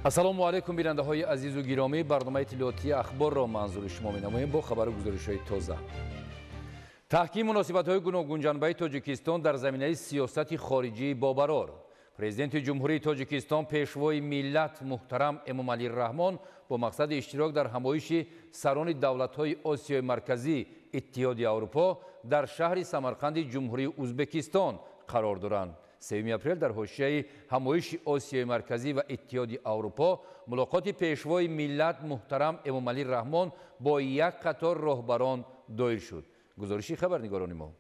السلام علیکم بیننده های عزیز و گرامی، برنامه اطلاعاتی اخبار را منظور شما می‌نماییم با خبر و گزارش‌های تازه. تحکیم مناسبت‌های گوناگون جنبه تاجیکستان در زمینه سیاست خارجی با برار. پرزیدنت جمهوری تاجیکستان پیشوای ملت محترم امامعلی رحمان با مقصد اشتراک در همایش سران دولت‌های آسیای مرکزی اتحاد اروپا در شهر سمرقند جمهوری ازبکستان قرار دارند. 3 اپریل در حاشیه همایش آسیای مرکزی و اتحاد اروپا ملاقات پیشوای ملت محترم امامعلی رحمان با یک قطار راهبران دایر شد. گزارشی خبرنگاران ما.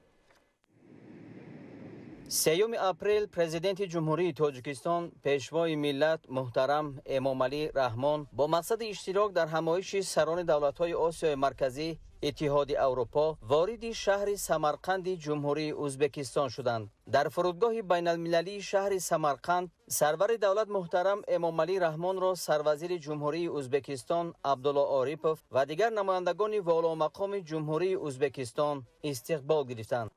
3 اپریل پرزیدنت جمهوری تاجیکستان پیشوای ملت محترم امامعلی رحمان با مقصد اشتراک در همایش سران دولت‌های آسیای مرکزی اتحاد اروپا وارد شهر سمرقند جمهوری ازبکستان شدند. در فرودگاه بین المللی شهر سمرقند سرور دولت محترم امامعلی رحمان را سروزیر جمهوری ازبکستان عبدالله آریپوف و دیگر نمایندگان والا مقام جمهوری ازبکستان استقبال گرفتند.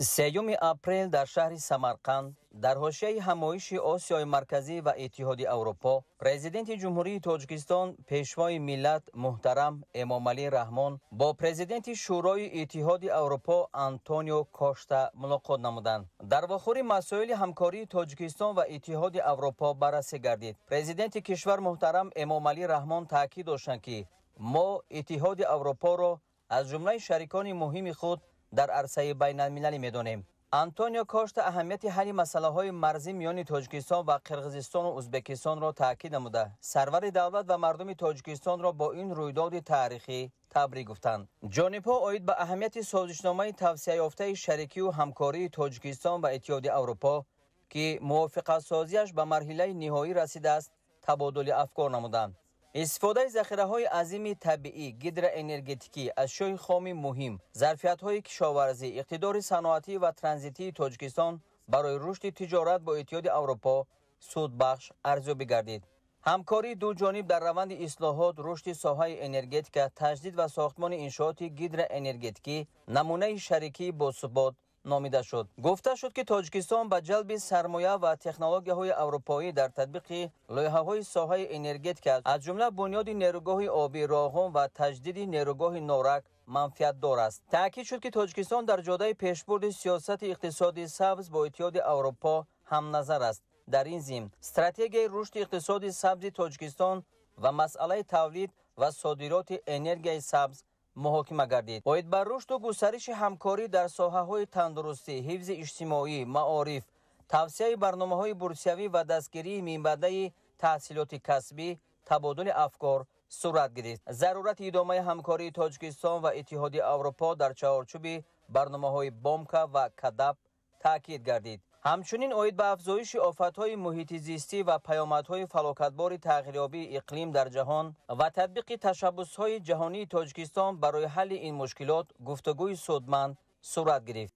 سیوم اپریل در شهر سمرقند در حاشیه همایش آسیای مرکزی و اتحاد اروپا پرزیدنت جمهوری تاجیکستان پیشوای ملت محترم امامعلی رحمان با پرزیدنت شورای اتحاد اروپا آنتونیو کاشتا ملاقات نمودند. در واخور مسائل همکاری تاجیکستان و اتحاد اروپا بررسی گردید. پرزیدنت کشور محترم امامعلی رحمان تاکید داشتند که ما اتحاد اروپا را از جمله شریکان مهم خود در عرصه بین المللی می‌دانیم. آنتونیو کاشتا اهمیت حل مسائل مرزی میان تاجیکستان و قرقیزستان و ازبکستان را تاکید نموده سرور دولت و مردم تاجیکستان را با این رویداد تاریخی تبریک گفتند. جانب‌ها اید به اهمیت سازشنامه توسعه یافته شریکی و همکاری تاجیکستان و اتحاد اروپا که موافقت سازیش به مرحله نهایی رسیده است تبادل افکار نمودند. استفاده ذخیره‌های عظیم طبیعی، گیدرانرژتیکی، اشیاء خام مهم، ظرفیت‌های کشاورزی، اقتدار صنعتی و ترانزیتی تاجیکستان برای رشد تجارت با اتحاد اروپا سودبخش ارزیابی گردید. همکاری دو جانب در روند اصلاحات، رشد ساحه انرژتیک، تجدید و ساختمان انشاءات گیدرانرژتیکی نمونه شریکی باثبات نامیده شد. گفته شد که تاجیکستان به جلب سرمایه و تکنولوژی‌های اروپایی در تطبیق لایحه‌های ساحه انرژتیک از جمله بنیاد نیروگاه آبی راهان و تجدید نیروگاه نورک منفعت دار است. تاکید شد که تاجیکستان در جاده پیشبرد سیاست اقتصادی سبز با اتحاد اروپا هم نظر است. در این ضمن استراتژی رشد اقتصادی سبز تاجیکستان و مسئله تولید و صادرات انرژی سبز محاکمه گردید. باید بر رشد و گسترش همکاری در ساحه‌های تندرستی، حفظ اجتماعی، معارف، توسعه برنامه‌های بورسیوی و دستگیری منبع تحصیلات کسبی، تبادل افکار صورت گرفت. ضرورت ادامه همکاری تاجیکستان و اتحاد اروپا در چارچوب برنامه‌های بامکا و کدب تاکید گردید. همچنین اید به افزایش آفت‌های محیط زیستی و پیامدهای فلاکتبار تغییریابی اقلیم در جهان و تطبیق تشبس‌های جهانی تاجیکستان برای حل این مشکلات گفتگوی سودمند صورت گرفت.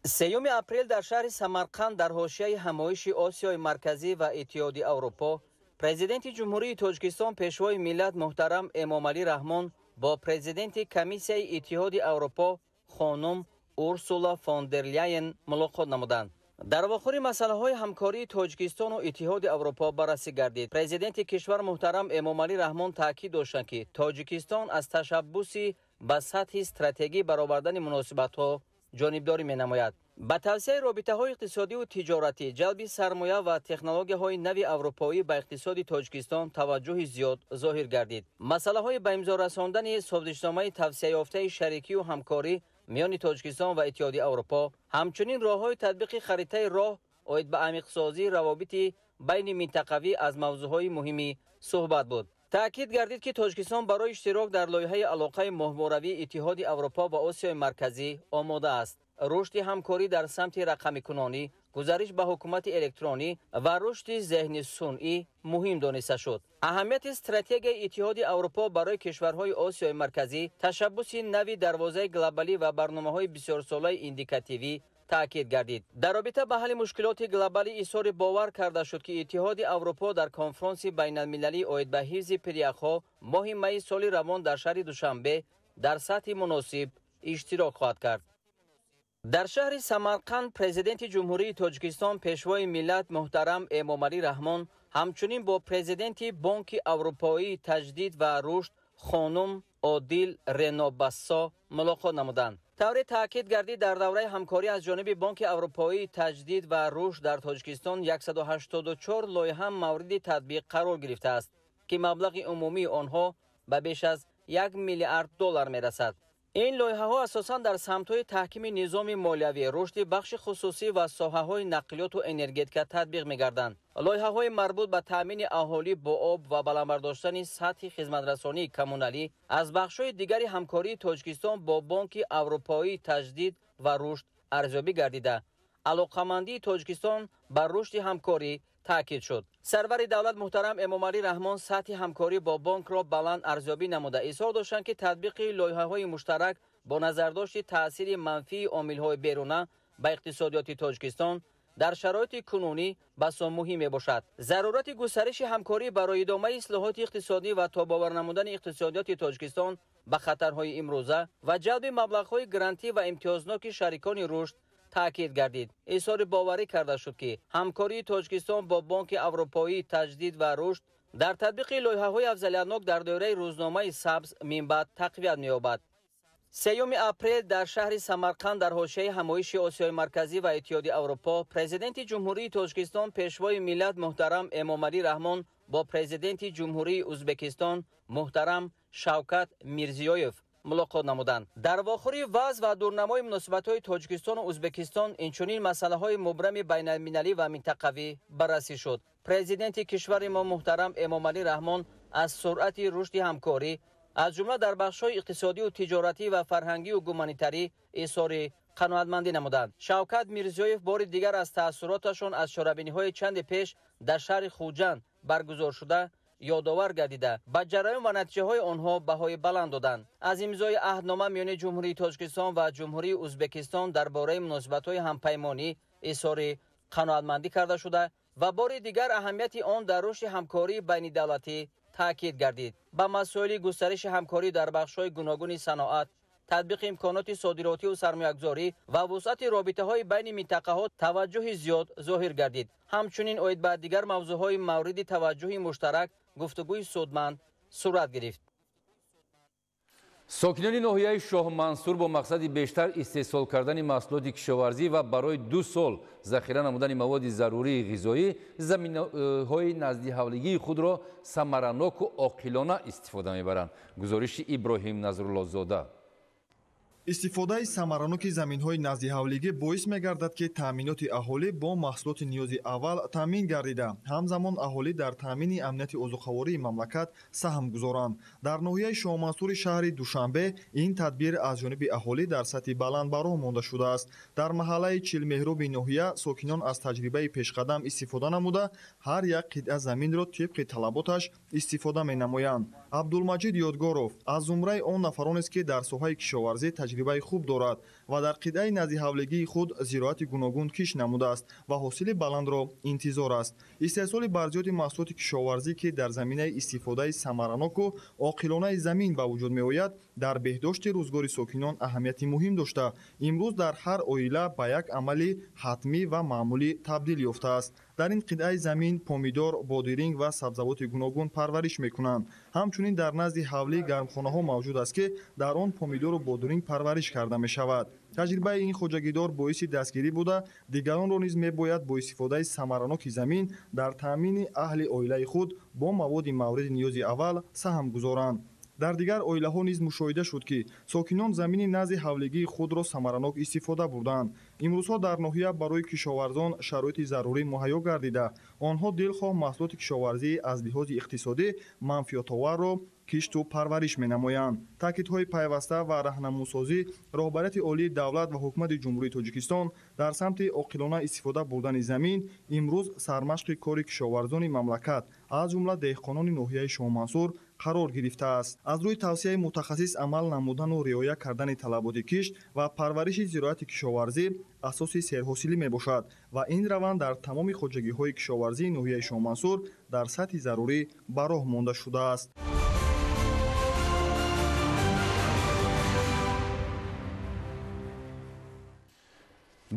3 اپریل در شهر سمرقند در حاشیه همایش آسیای مرکزی و اتحاد اروپا پرزیدنت جمهوری تاجیکستان پیشوای ملت محترم امامعلی رحمان با پرزیدنت کمیسیون اتحاد اروپا خانم اورسولا فون در لاین ملاقات نمودند. در واخور مسائل همکاری تاجیکستان و اتحاد اروپا بررسی گردید. پرزیدنت کشور محترم امامعلی رحمان تاکید داشتند که تاجیکستان از تشبث به سطح استراتژی برآوردن مناسبت‌ها جانبداری می‌نماید. با توسعه رابطه‌های اقتصادی و تجارتی، جلب سرمایه و تکنولوژی‌های نوی اروپایی به اقتصاد تاجیکستان توجه زیاد ظاهر گردید. مسائل به امضا رساندن سازشنامه توسعه یافته شریکی و همکاری میان تاجیکستان و اتحاد اروپا، همچنین راه‌های تطبیق خریطه راه اید به عمیق‌سازی روابط بین منطقوی از موضوعهای مهمی صحبت بود. تأکید گردید که تاجیکستان برای اشتراک در لایحه علاقه محوروی اتحاد اروپا و آسیای مرکزی آماده است. رشد همکاری در سمت رقم‌کنونی، گزارش به حکومت الکترونی و رشد ذهن صنعی مهم دانسته شد. اهمیت استراتژی اتحاد اروپا برای کشورهای آسیای مرکزی، تشبث نوی دروازه گلوبالی و برنامه‌های بسیار ساله ایندیکاتیوی تاکید گردید. در رابطه با حل مشکلات گلوبالی اظهار باور کرده شد که اتحاد اروپا در کنفرانس بین المللی عاید به حفظ پریاخ‌ها ماه می سال روان در شهر دوشنبه در سطح مناسب اشتراک خواهد کرد. در شهر سمرقند پرزیدنت جمهوری تاجیکستان پیشوای ملت محترم امامعلی رحمان همچنین با پرزیدنت بانک اروپایی تجدید و رشد خانم عادل رنابسا ملاقات نمودند. طور تاکید گردید در دوره همکاری از جانب بانک اروپایی تجدید و رشد در تاجیکستان 184 لایحه مورد تطبیق قرار گرفته است که مبلغ عمومی آنها به بیش از 1 میلیارد دلار میرسد. این لایحه ها اساساً در سمت‌های تحکیم نظام مالیوی، رشد بخش خصوصی و ساحه‌های نقلیات و انرژتیک تطبیق می‌گردند. لایحه های مربوط به تامین اهالی با آب و بلندبرداشتن سطح خدمترسانی کمونالی از بخش‌های دیگر همکاری تاجیکستان با بانک اروپایی تجدید و رشد ارزیابی گردیده علاقه‌مندی تاجیکستان بر رشد همکاری تاکید شد. سرور دولت محترم امامعلی رحمان سطح همکاری با بانک را بلند ارزیابی نموده اظهار داشتند که تطبیق لایحه‌های مشترک با نظرداشت تأثیر منفی عامل‌های بیرونه به اقتصادیات تاجیکستان در شرایط کنونی بسیار مهم میباشد. ضرورت گسترش همکاری برای ادامه اصلاحات اقتصادی و تاباور نمودن اقتصادیات تاجیکستان به خطرهای امروزه و جلب مبلغ‌های گرانتی و امتیازناک شریکان رشد تاکید گردید. اظهار باوری کرده شد که همکاری تاجیکستان با بانک اروپایی تجدید و رشد در تطبیق لایحه‌های افضلیت‌ناک در دوره روزنامه سبز من بعد تقویت می‌یابد. 3 اپریل در شهر سمرقند در حاشیه همایش آسیای مرکزی و اتحاد اروپا پرزیدنت جمهوری تاجیکستان پیشوای ملت محترم امامعلی رحمان با پرزیدنت جمهوری ازبکستان محترم شوکت میرزیویف ملاقات نمودند. در واخوری وضع و دورنمای مناسبت‌های تاجیکستان و ازبکستان اینچنین مسائل‌های مبرم بین المللی و منطقوی بررسی شد. پرزیدنت کشور ما محترم امامعلی رحمان از سرعت رشد همکاری از جمله در بخش‌های اقتصادی و تجارتی و فرهنگی و گومانیتری اظهار قناعتمندی نمودند. شوکت میرزیویف بار دیگر از تأثیراتشان از شورابینی‌های چند پیش در شهر خوجند برگزار شده یادآور گردیده به جریان و نتیجه‌های آنها بهای بلند دادند. از امضای عهدنامه میان جمهوری تاجیکستان و جمهوری ازبکستان درباره مناسبت‌های همپیمانی اظهار قناعتمندی کرده شده و بار دیگر اهمیت آن در رشد همکاری بین دولتی تاکید گردید. به مسائل گسترش همکاری در بخش‌های گوناگون صنعت، تطبیق امکانات صادراتی و سرمایه‌گذاری و وسعت رابطه‌های بین منطقه‌ها توجه زیاد ظاهر گردید. همچنین عاید به دیگر موضوع‌های مورد توجه مشترک گفتگوی سودمند صورت گرفت. ساکنان ناحیه شاه منصور با مقصد بیشتر استحصال کردن محصولات کشاورزی و برای 2 سال ذخیره نمودن مواد ضروری غذایی زمین‌های نزدی حولگی خود را ثمرناک و عاقلانه استفاده می‌برند. گزارش ابراهیم نظرالله زاده. استفاده ثمرناک زمین‌های نزدی‌حولگی باعث می‌گردد که تأمینات اهالی با محصولات نیازی اول تامین گردیده همزمان اهالی در تامین امنیت اوضاع‌خواری مملکت سهم گذارند. در ناحیه شاه منصور شهر دوشنبه این تدبیر از جانب اهالی در سطح بلند براه مانده شده است. در محله چلمهراب ناحیه ساکنان از تجربه پیشقدم استفاده نموده هر یک قطعه زمین را طبق طلباتش استفاده می‌نمایند. عبدالمجید یادگارов از زمره آن نفران است که در ساحه کشاورزی تجربه خوب دارد و در قطعه نزدی‌حولگی خود زراعت گوناگون کش نموده است و حاصل بلند را انتظار است. استحصال برجات محصولات کشاورزی که در زمینه استفاده ثمرناک و عاقلانه زمین به وجود می‌آید در بهداشت روزگار ساکنان اهمیت مهم داشته امروز در هر عائله به یک عمل حتمی و معمولی تبدیل یافته است. در این قطعه زمین پومیدور، بادرینگ و سبزوات گوناگون پرورش می‌کنند. همچنین در نزد حوله گرمخانه‌ها موجود است که در آن پومیدور و بادرینگ پرورش کرده می‌شود. تجربه این خوجگیدار باعث دستگیری بوده دیگران را نیز می‌باید با استفاده ثمرناک زمین در تامین اهل عائله خود با مواد مورد نیاز اول سهم گذارند. در دیگر عائله‌ها نیز مشاهده شد که ساکنان زمین نزد حولگی خود را ثمرناک استفاده بردند. امروزها در ناحیه برای کشاورزان شرایط ضروری مهیا گردیده آنها دلخواه محصولات کشاورزی از لحاظ اقتصادی منفعت‌آور را کشت و پرورش می‌نمایند. تاکیدهای پیوسته و راهنماسازی رهبریت عالی دولت و حکومت جمهوری تاجیکستان در سمت عاقلانه استفاده بردن زمین امروز سرمشق کار کشاورزان مملکت از جمله دهقانان ناحیه شاه منصور қарор гирифтааст. аз рӯи тавсияи мутахассис амал намудану риоя кардани талаботи кишт ва парвариши зироати кишоварзӣ асоси серҳосилӣ мебошад ва ин раванд дар тамоми хоҷагиҳои кишоварзии ноҳияи Шоҳмансур дар сатҳи зарурӣ ба роҳ монда шудааст.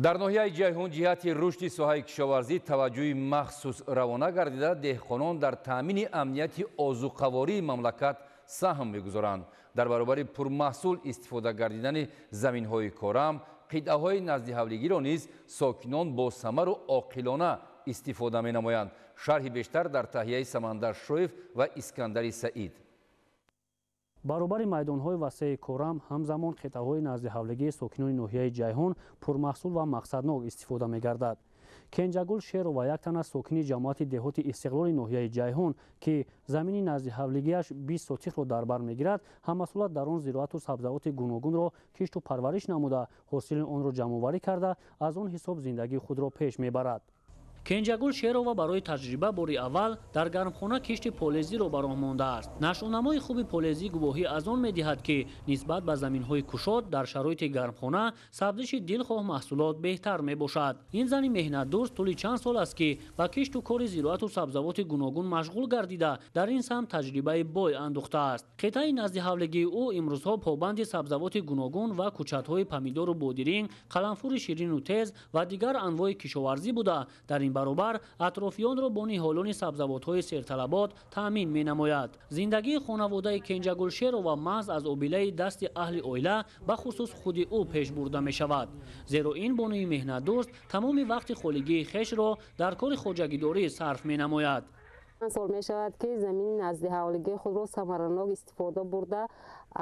дар ноҳияи ҷайҳун ҷиҳати рушди соҳаи кишоварзӣ таваҷҷӯҳи махсус равона гардида, деҳқонон дар таъмини амнияти озуқавории мамлакат саҳм мегузоранд. дар баробари пурмаҳсул истифода гардидани заминҳои корам, қитъаҳои назди ҳавлигиро низ сокинон бо самару оқилона истифода менамоянд. шарҳи бештар дар таҳияи Самандар Шоев ва Искандари Саид. баробари майдонҳои васеи корам ҳамзамон қитъаҳои назdiҳавлигии сокинони ноҳияи ҷайҳун пурмаҳсул ва мақсаднок истифода мегардад. Кенҷагул Шерова як тан аз сокини ҷамоати деҳоти истиқлоли ноҳияи ҷайҳун ки замини назdiҳавлигиаш 20 сотихро дар бар мегирад, ҳамасулат дар он зироату сабзавоти гуногунро кишту парвариш намуда, ҳосили онро ҷамъоварӣ карда, аз он ҳисоб зиндагии худро пеш мебарад. Кенҷагул Шерова барои таҷриба бори аввал дар гармхона кишти полезиро ба роҳ мондааст. Нашъунамои хуби полезӣ гувоҳӣ аз он медиҳад, ки нисбат ба заминҳои кушод дар шароити гармхона сабзиши дилхоҳ маҳсулот беҳтар мебошад. Ин зани меҳнатдӯст тӯли чанд сол аст, ки ба кишту кори зироату сабзавоти гуногун машғул гардида, дар ин самт таҷрибаи бой андохтааст. қитъаи назdiҳавлигии ӯ имрӯзҳо побанди сабзавоти гуногун ва кӯчатҳои помидору бодиринг, қаламфури ширину тез ва дигар анвои кишоварзӣ буда, дар ин баробар атрофиёнро бо ниҳолони сабзавотҳои серталабот таъмин менамояд. зиндагии хонаводаи Кенҷагул Шерова маҳз аз обилаи дасти аҳли оила, ба хусус худи ӯ пеш бурда мешавад. зеро ин бонуи меҳнатдӯст тамоми вақти холигии хешро дар кори хоҷагидорӣ сарф менамояд. сол мешавад ки замини назdiҳавлигии худро самаранок истифода бурда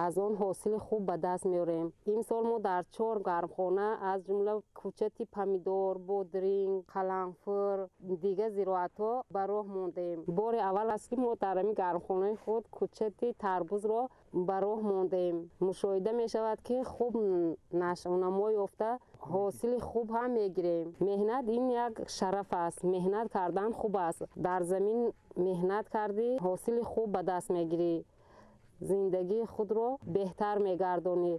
аз он ҳосили хуб ба даст меорем. Имсол мо дар 4 гармхона аз ҷумла кӯчати помидор, бодринг, қаламфур, дигар зироатҳо ба роҳ мондем. бори аввал аст ки мо дар ҳамин гармхонаи худ кӯчати тарбузро ба роҳ мондем. мушоҳида мешавад ки хуб нашъунамо ёфта ҳосили хуб ҳам мегирем. меҳнат ин як шараф аст. меҳнат кардан хуб аст. дар замин меҳнат кардӣ, ҳосили хуб ба даст мегирӣ, зиндагии худро беҳтар мегардонӣ.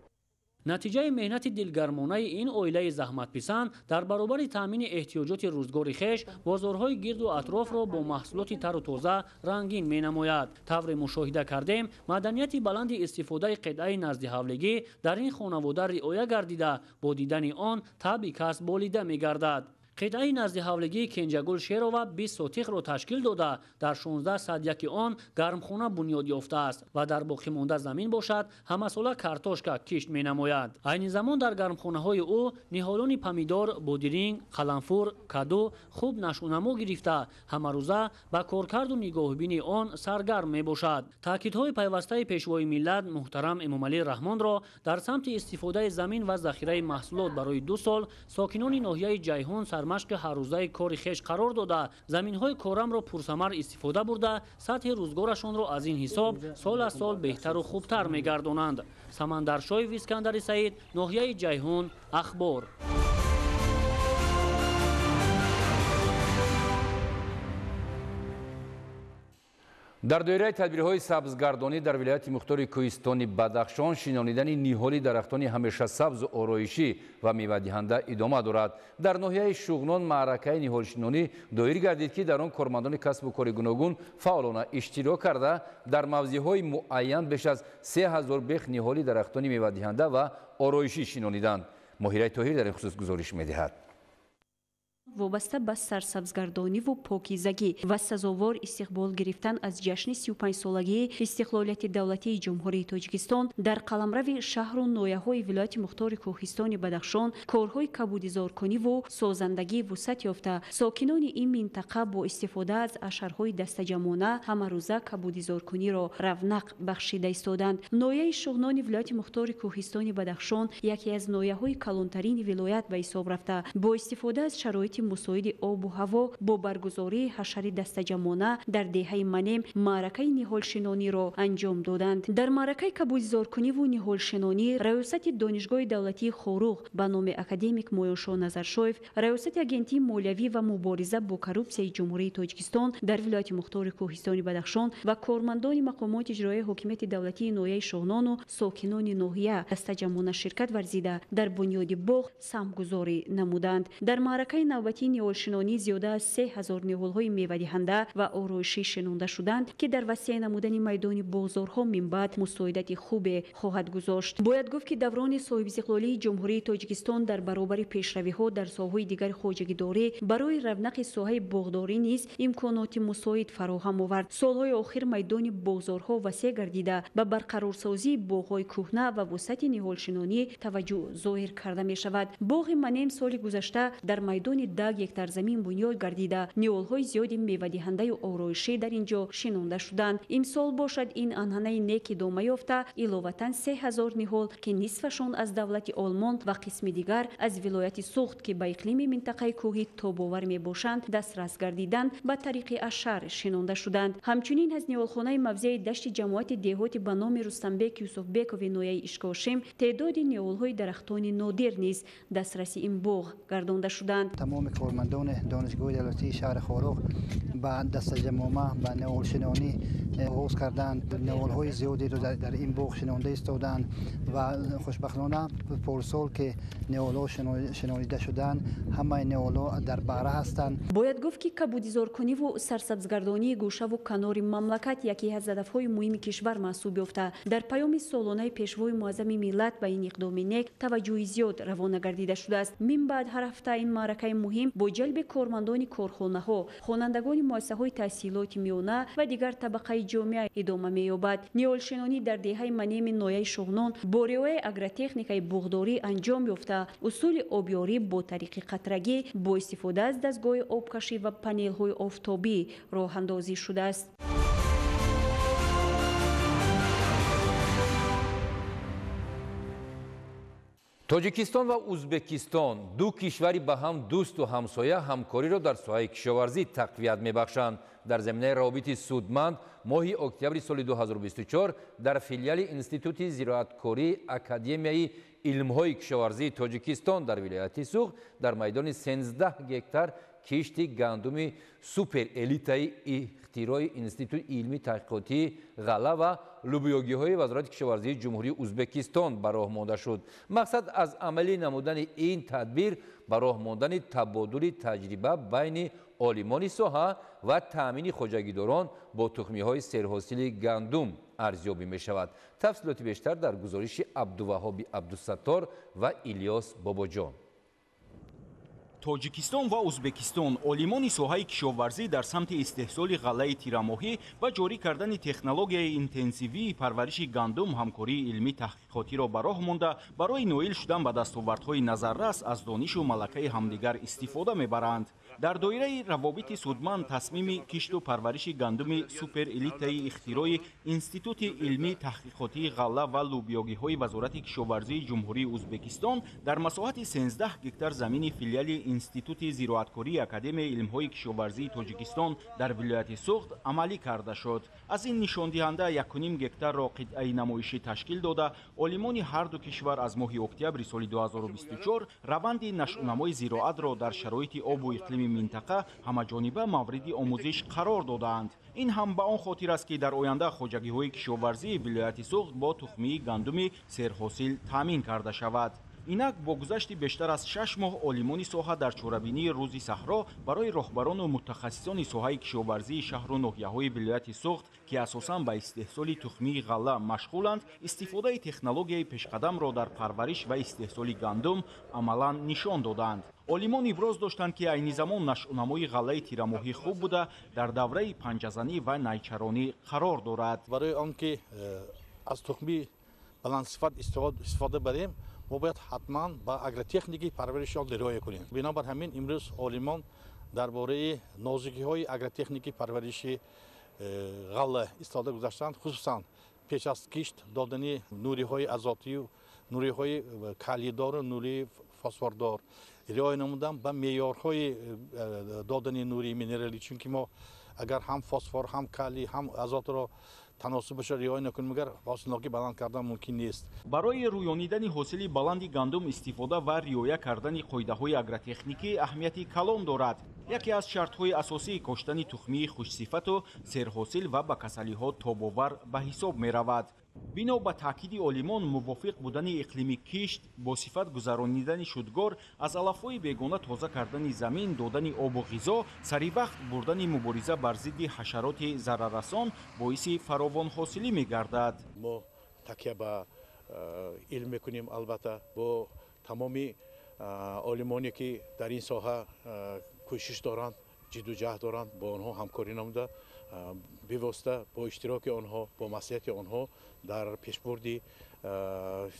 натиҷаи меҳнати дилгармонаи ин оилаи заҳматписанд дар баробари таъмини эҳтиёҷоти рӯзгори хеш бозорҳои гирду атрофро бо маҳсулоти тару тоза рангин менамояд. тавре мушоҳида кардем, маданияти баланди истифодаи қитъаи назdiҳавлигӣ дар ин хонавода риоя гардида, бо дидани он табъи касб болида мегардад. қитъаи назdiҳавлигии Кенҷагул Шерова 20 сотихро ташкил дода, дар 16 садяки он гармхона бунёд ёфтааст ва дар боқимонда замин бошад, ҳамасола картошка кишт менамояд. айни замон дар гармхонаҳои ӯ ниҳолони помидор, бодиринг, қаламфур, каду хуб нашъунамо гирифта, ҳамарӯза ба коркарду нигоҳубини он саргарм мебошад. таъкидҳои пайвастаи пешвои миллат муҳтарам Эмомалӣ Раҳмонро дар самти истифодаи замин ва захираи маҳсулот барои 2 сол сокинони ноҳияи ҷайҳун машқи ҳаррӯзаи кори хеш қарор дода, заминҳои корамро пурсамар истифода бурда, сатҳи рӯзгорашонро аз ин ҳисоб сол аз сол беҳтару хубтар мегардонанд. Самандар Шоев, Искандари Саид, ноҳияи ҷайҳун, ахбор. дар доираи тадбирҳои сабзгардонӣ дар вилояти мухтори Кӯҳистони Бадахшон шинонидани ниҳоли дарахтони ҳамеша сабзу ороишӣ ва мевадиҳанда идома дорад. дар ноҳияи Шуғнон маъракаи ниҳолшинонӣ доир гардид, ки дар он кормандони касбу кори гуногун фаъолона иштирок карда дар мавзеъҳои муайян беш аз 3000 бех ниҳоли дарахтони мевадиҳанда ва ороишӣ шинониданд. Моҳираи Тоҳир дар ин хусус гузориш медиҳад. вобаста ба сарсабзгардониву покизагӣ ва сазовор истиқбол гирифтан аз ҷашни 35-солагии истиқлолияти давлатии ҷумҳурии Тоҷикистон дар қаламрави шаҳру нояҳои вилояти мухтори Кӯҳистони Бадахшон корҳои кабудизоркуниву созандагӣ вусъат ёфта, сокинони ин минтақа бо истифода аз ашарҳои дастаҷамона ҳамарӯза кабудизоркуниро равнақ бахшида истоданд. ноияи Шуғнони вилояти мухтори Кӯҳистони Бадахшон яке аз нояҳои калонтарини вилоят ба ҳисоб рафта, бо истифода аз шароити امکانات مساعد آب و هوا با برگزاری حشر دستجمعانه در دهه منیم معرکه نهالشنانی را انجام دادند. در معرکه کبودزارکنی و نهالشنانی رئیست دانشگاه دولتی خوروغ به نام اکادمیک مویوشو نظرشویف، رئیست агенти молиявӣ ва мубориза бо коррупсияи ҷумҳурии тоҷикистон дар вилояти мухтори кӯҳистони бадахшон ва кормандони мақомоти иҷроияи ҳокимияти давлатии ноҳияи шоҳнону сокинони ноҳия дастаҷамона ширкат варзида дар бунёди боғ самгузорӣ намуданд. дар маъракаи навбатии ниҳолшинонӣ зиёда аз 3000 ниҳолҳои мевадиҳанда ва ороишӣ шинонда шуданд, ки дар васеъ намудани майдони бозорҳо минбаъд мусоидати хубе хоҳад гузошт. бояд гуфт, ки даврони соҳибистиқлолии ҷумҳурии тоҷикистон дар баробари пешравиҳо дар соҳаҳои дигари хоҷагидорӣ барои равнақи соҳаи боғдорӣ низ имконоти мусоид фароҳам овард. солҳои охир майдони бозорҳо васеъ гардида ба барқарорсозии боғҳои кӯҳна ва вусъати ниҳолшинонӣ таваҷҷӯҳ зоҳир карда мешавад. боғи манем соли гузашта дар майдони 10 гектар замин бунёд гардида ниҳолҳои зиёди мевадиҳандаю ороишӣ дар ин ҷо шинонда шуданд. имсол бошад ин анъанаи нек идома ёфта, иловатан 3000 ниҳол ки нисфашон аз давлати олмон ва қисми дигар аз вилояти суғд ки ба иқлими минтақаи кӯҳӣ тобовар мебошанд дастрас гардиданд ба тариқи ашар шинонда шуданд. ҳамчунин аз ниҳолхонаи мавзеи дашти ҷамоати деҳоти ба номи Рустамбек Юсуфбекови ноҳияи Ишкошим теъдоди ниҳолҳои дарахтони нодир низ дастраси ин боғ гардонда шуданд. тамоми кормандони донишгоҳи давлатии шаҳри Хоруғ ба дастаҷамома ба ниҳолшинонӣ оғоз карданд. ниҳолҳои зиёдеро дар ин боғ шинонда истоданд ва хушбахтона порсол ки ниҳолҳо шинонида шуданд, ҳамаи ниҳолҳо дар баъра ҳастанд. бояд гуфт, ки кабудизоркуниву сарсабзгардонии гӯшаву канори мамлакат яке аз ҳадафҳои муҳими кишвар маҳсуб ёфта, дар паёми солонаи пешвои муаззами миллат ба ин иқдоми нек таваҷҷӯҳи зиёд равона гардида шудааст. минбаъд ҳар ҳафта ин маъракаи муҳим бо ҷалби кормандони корхонаҳо, хонандагони муассисаҳои таҳсилоти миёна ва дигар табақаи ҷомеа идома меёбад. ниҳолшинонӣ дар деҳаи манеми ноҳияи шоҳнон бо риояи агротехникаи буғдорӣ анҷом ёфта, усули обёрӣ бо тариқи қатрагӣ бо истифода аз дастгоҳи обкашӣ ва панелҳои офтобӣ роҳандозӣ шудааст. тоҷикистон ва узбекистон ду кишвари ба ҳам дӯсту ҳамсоя ҳамкориро дар соҳаи кишоварзӣ тақвият мебахшанд. дар заминаи равобити судманд моҳи октябри соли 2024 дар филиали институти зироаткории академияи илмҳои кишоварзии тоҷикистон дар вилояти суғд дар майдони 13 гектар кишти гандуми суперэлитаи ихтирои институти илми таҳқиқотии ғалла ва лӯбиёгиҳои вазорати кишоварзии ҷумҳурии узбекистон ба роҳ монда шуд. мақсад аз амалӣ намудани ин тадбир ба роҳ мондани табодули таҷриба байни олимони соҳа ва таъмини хоҷагидорон бо тухмиҳои серҳосили гандум арзёбӣ мешавад. тафсилоти бештар дар гузориши абдуваҳоби абдусаттор ва илёс бобоҷон. тоҷикистон ва узбекистон олимони соҳаи кишоварзӣ дар самти истеҳсоли ғаллаи тирамоҳӣ ва ҷорӣ кардани технологияи интенсивии парвариши гандум ҳамкории илмӣ таҳқиқотиро ба роҳ монда барои ноил шудан ба дастовардҳои назаррас аз донишу малакаи ҳамдигар истифода мебаранд. дар доираи равобити судманд тасмими кишту парвариши гандуми суперэлитаи ихтирои институти илмии таҳқиқотии ғалла ва лӯбиёгиҳои вазорати кишоварзии ҷумҳурии узбекистон дар масоҳати 13 гектар замини филиали институти зироаткории академияи илмҳои кишоварзии тоҷикистон дар вилояти суғд амалӣ карда шуд. аз ин нишондиҳанда 1.5 гектарро қитъаи намоишӣ ташкил дода, олимони ҳарду кишвар аз моҳи октябри соли 2024 раванди нашъунамои зироатро дар шароити обу иқлими минтақа ҳамаҷониба мавриди омӯзиш қарор додаанд. ин ҳам ба он хотир аст ки дар оянда хоҷагиҳои кишоварзии вилояти суғд бо тухмии гандуми серҳосил таъмин карда шавад. инак бо гузашти бештар аз 6 моҳ олимони соҳа дар чорабинии рӯзи саҳро барои роҳбарону мутахассисони соҳаи кишоварзии шаҳру ноҳияҳои вилояти суғд ки асосан ба истеҳсоли тухмии ғалла машғуланд, истифодаи технологияи пешқадамро дар парвариш ва истеҳсоли гандум амалан нишон доданд. олимон иброз доштанд ки айни замон нашъунамои ғаллаи тирамоҳӣ хуб буда дар давраи панҷазанӣ ва найчаронӣ қарор дорад. барои он ки аз тухми баландсифат истифода барем, мо бояд ҳатман ба агротехникаи парвариши он риоя кунем. бинобар ҳамин имрӯз олимон дар бораи нозукиҳои агротехникаи парвариши ғалла истода гузаштанд, хусусан пеш аз кишт додани нуриҳои азотию, нуриҳои калидору нурии фосфордор, риоя намудан ба меъёрҳои додани нури минералӣ, чунки мо агар ҳам фосфор, ҳам калий, ҳам азотро таносубаш риоя накунем, агар ҳосилнокӣ баланд кардан мумкин нест. барои рӯёнидани ҳосили баланди гандум истифода ва риоя кардани қоидаҳои агротехникӣ аҳамияти калон дорад. яке аз шартҳои асосии коштани тухмии хушсифату серҳосил ва ба касалиҳо тобовар ба ҳисоб меравад. бино ба таъкиди олимон, мувофиқ будани иқлими кишт, бо сифат гузаронидани шудгор, аз алафҳои бегона тоза кардани замин, додани обу ғизо, саривақт бурдани мубориза бар зидди ҳашароти зараррасон боиси фаровонҳосилӣ мегардад. мо такя ба илм мекунем, албатта бо тамоми олимоне ки дар ин соҳа кӯшиш доранд, ҷиддуҷаҳд доранд, бо онҳо ҳамкорӣ намуда бевосита бо иштироки онҳо, бо маслиҳати онҳо дар пешбурди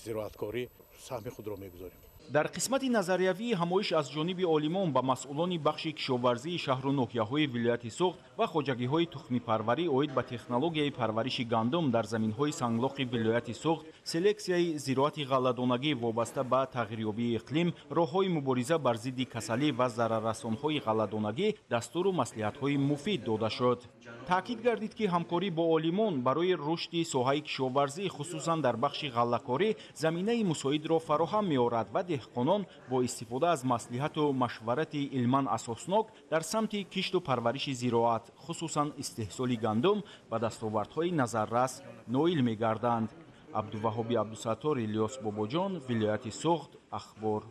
зироаткорӣ саҳми худро мегузорем. дар қисмати назариявии ҳамоиш аз ҷониби олимон ба масъулони бахши кишоварзии шаҳру ноҳияҳои вилояти Суғд ва хоҷагиҳои тухмипарварӣ оид ба технологияи парвариши гандум дар заминҳои санглоқи вилояти Суғд, селексияи зироати ғалладонагӣ вобаста ба тағйирёбии иқлим, роҳҳои мубориза бар зидди касалӣ ва зараррасонҳои ғалладонагӣ дастуру маслиҳатҳои муфид дода шуд. таъкид гардид ки ҳамкорӣ бо олимон барои рушди соҳаи кишоварзӣ, хусусан дар бахши ғаллакорӣ, заминаи мусоидро фароҳам меорад ва деҳқонон бо истифода аз маслиҳату машварати илман асоснок дар самти кишту парвариши зироат, хусусан истеҳсоли гандум ба дастовардҳои назаррас ноил мегарданд. абдуваҳоби абдусаттор, Илёс Бобоҷон, вилояти Суғд, ахбор.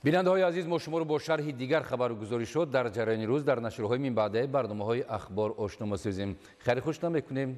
бинандаҳои азиз, мо шуморо бо шарҳи дигар хабару гузоришот дар ҷараёни рӯз дар нашрҳои минбаъдаи барномаҳои ахбор ошно месозем. хайри хушна мекунем.